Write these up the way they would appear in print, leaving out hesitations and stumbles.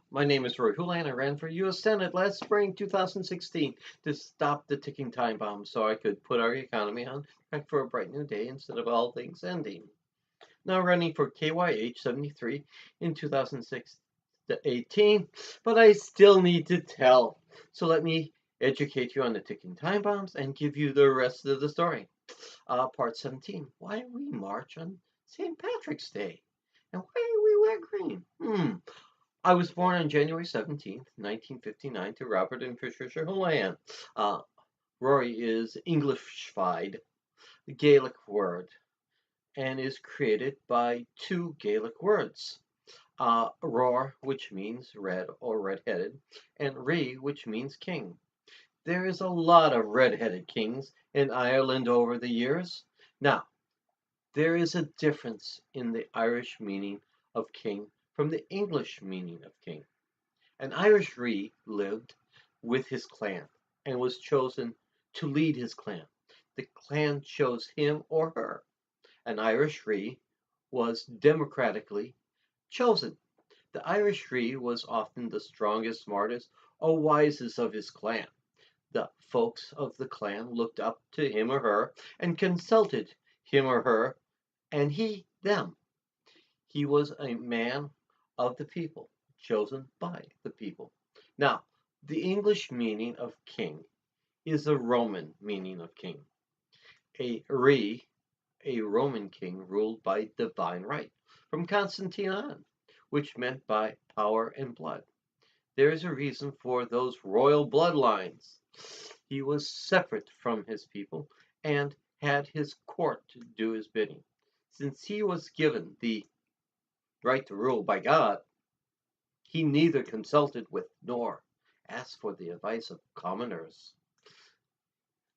My name is Rory Houlihan. I ran for U.S. Senate last spring 2016 to stop the ticking time bomb so I could put our economy on track for a bright new day instead of all things ending. Now running for KYH 73 in 2006 to 18, but I still need to tell. So let me educate you on the ticking time bombs and give you the rest of the story. Part 17, why we march on St. Patrick's Day and why we wear green. I was born on January 17th, 1959, to Robert and Patricia Houlihan. Uh, Rory is Englishfied, the Gaelic word, and is created by two Gaelic words. Roar, which means red or red-headed, and Ree, which means king. There is a lot of red-headed kings in Ireland over the years. Now, there is a difference in the Irish meaning of king from the English meaning of king. An Irish Ree lived with his clan and was chosen to lead his clan. The clan chose him or her. An Irish Ree was democratically chosen. The Irish Ree was often the strongest, smartest, or wisest of his clan. The folks of the clan looked up to him or her and consulted him or her, and he them. He was a man of the people, chosen by the people. Now, the English meaning of king is the Roman meaning of king. A re, a Roman king ruled by divine right, from Constantine on, which meant by power and blood. There is a reason for those royal bloodlines. He was separate from his people and had his court to do his bidding. Since he was given the right to rule by God, he neither consulted with nor asked for the advice of commoners.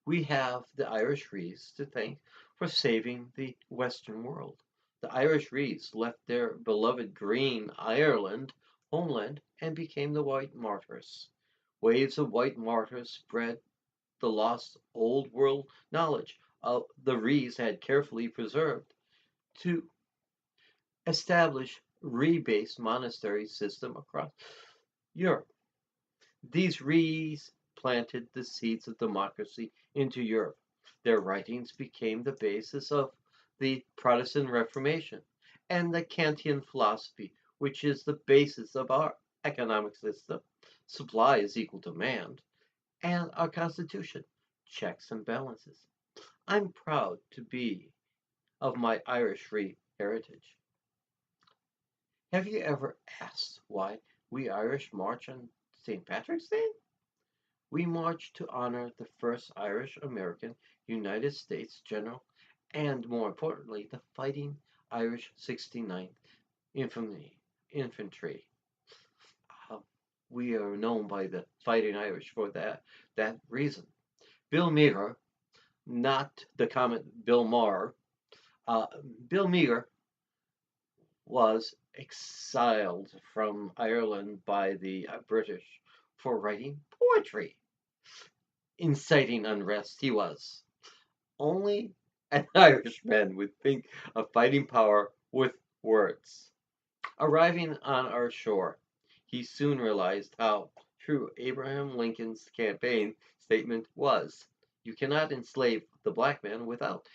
We have the Irish Rees to thank for saving the Western world. The Irish Rees left their beloved green Ireland homeland and became the White Martyrs. Waves of white martyrs spread the lost old world knowledge of the Rees had carefully preserved to establish Ree-based monastery system across Europe. These Rees planted the seeds of democracy into Europe. Their writings became the basis of the Protestant Reformation and the Kantian philosophy, which is the basis of our economic system. Supply is equal to demand, and our Constitution, checks and balances. I'm proud to be of my Irish free heritage. Have you ever asked why we Irish march on St. Patrick's Day? We march to honor the first Irish American United States general and, more importantly, the fighting Irish 69th Infantry. Uh, we are known by the fighting Irish for that reason. Bill Meagher, not the comet Bill Maher, Bill Meagher was exiled from Ireland by the British for writing poetry. Inciting unrest he was. Only an Irishman would think of fighting power with words. Arriving on our shore, he soon realized how true Abraham Lincoln's campaign statement was. You cannot enslave the black man without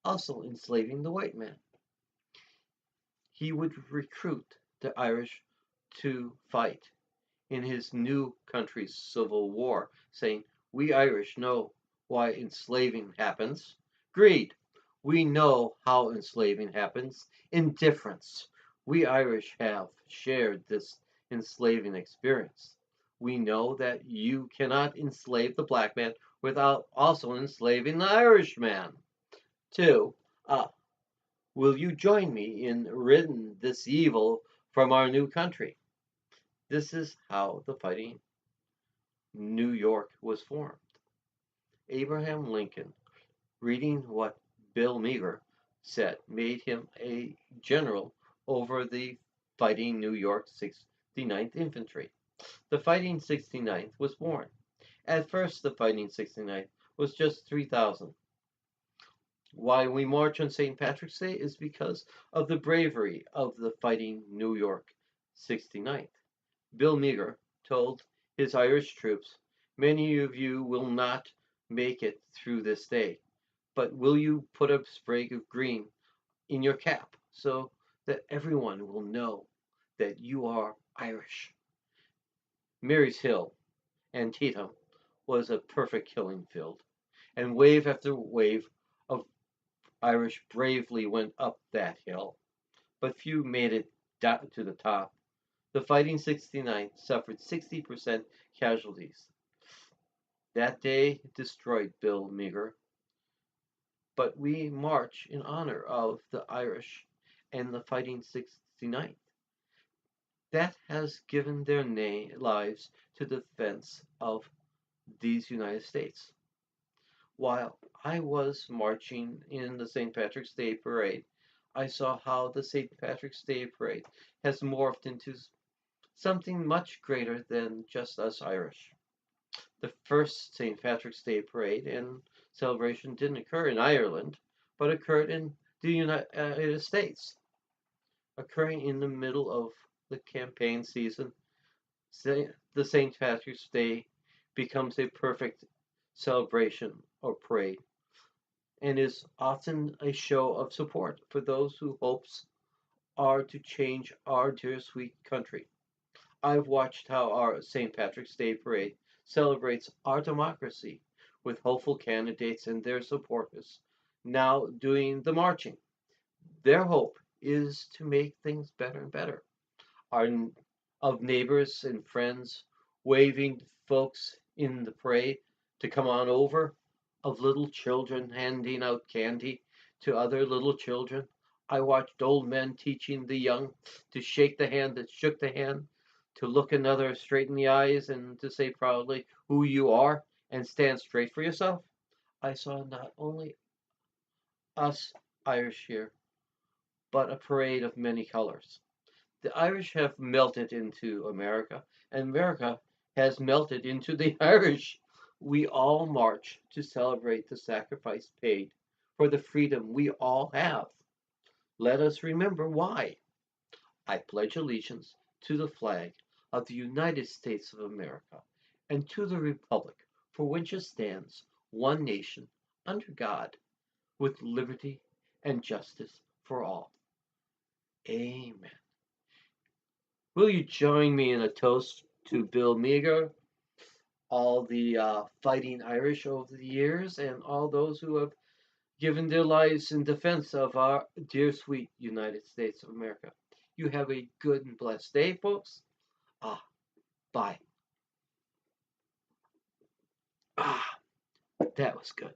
also enslaving the white man. He would recruit the Irish to fight in his new country's civil war, saying, We Irish know why enslaving happens. Greed. We know how enslaving happens. Indifference. We Irish have shared this enslaving experience. We know that you cannot enslave the black man without also enslaving the Irishman. Two, uh, will you join me in ridding this evil from our new country? This is how the fighting New York was formed. Abraham Lincoln, reading what Bill Meagher said, made him a general over the fighting New York 69th Infantry. The fighting 69th was born. At first, the fighting 69th was just 3,000. Why we march on St. Patrick's Day is because of the bravery of the fighting New York 69th. Bill Meagher told his Irish troops, "Many of you will not make it through this day, but will you put a sprig of green in your cap so that everyone will know that you are Irish?" Mary's Hill, Antietam, was a perfect killing field, and wave after wave of Irish bravely went up that hill, but few made it to the top. The Fighting 69th suffered 60% casualties. That day destroyed Bill Meagher, but we march in honor of the Irish and the Fighting 69th. That has given their lives to the defense of these United States. While I was marching in the St. Patrick's Day Parade, I saw how the St. Patrick's Day Parade has morphed into something much greater than just us Irish. The first St. Patrick's Day Parade and celebration didn't occur in Ireland, but occurred in the United States. Occurring in the middle of the campaign season, the St. Patrick's Day becomes a perfect celebration or parade and is often a show of support for those whose hopes are to change our dear sweet country. I've watched how our St. Patrick's Day parade celebrates our democracy with hopeful candidates and their supporters now doing the marching. Their hope is to make things better and better. Our of neighbors and friends waving folks in the parade to come on over, of little children handing out candy to other little children. I watched old men teaching the young to shake the hand that shook the hand, to look another straight in the eyes and to say proudly who you are and stand straight for yourself. I saw not only us Irish here, but a parade of many colors. The Irish have melted into America, and America has melted into the Irish. We all march to celebrate the sacrifice paid for the freedom we all have. Let us remember why. I pledge allegiance to the flag of the United States of America and to the republic for which it stands, one nation, under God, with liberty and justice for all. Amen. Will you join me in a toast to Bill Meagher, all the fighting Irish over the years, and all those who have given their lives in defense of our dear sweet United States of America? You have a good and blessed day, folks. Ah, bye. Ah, that was good.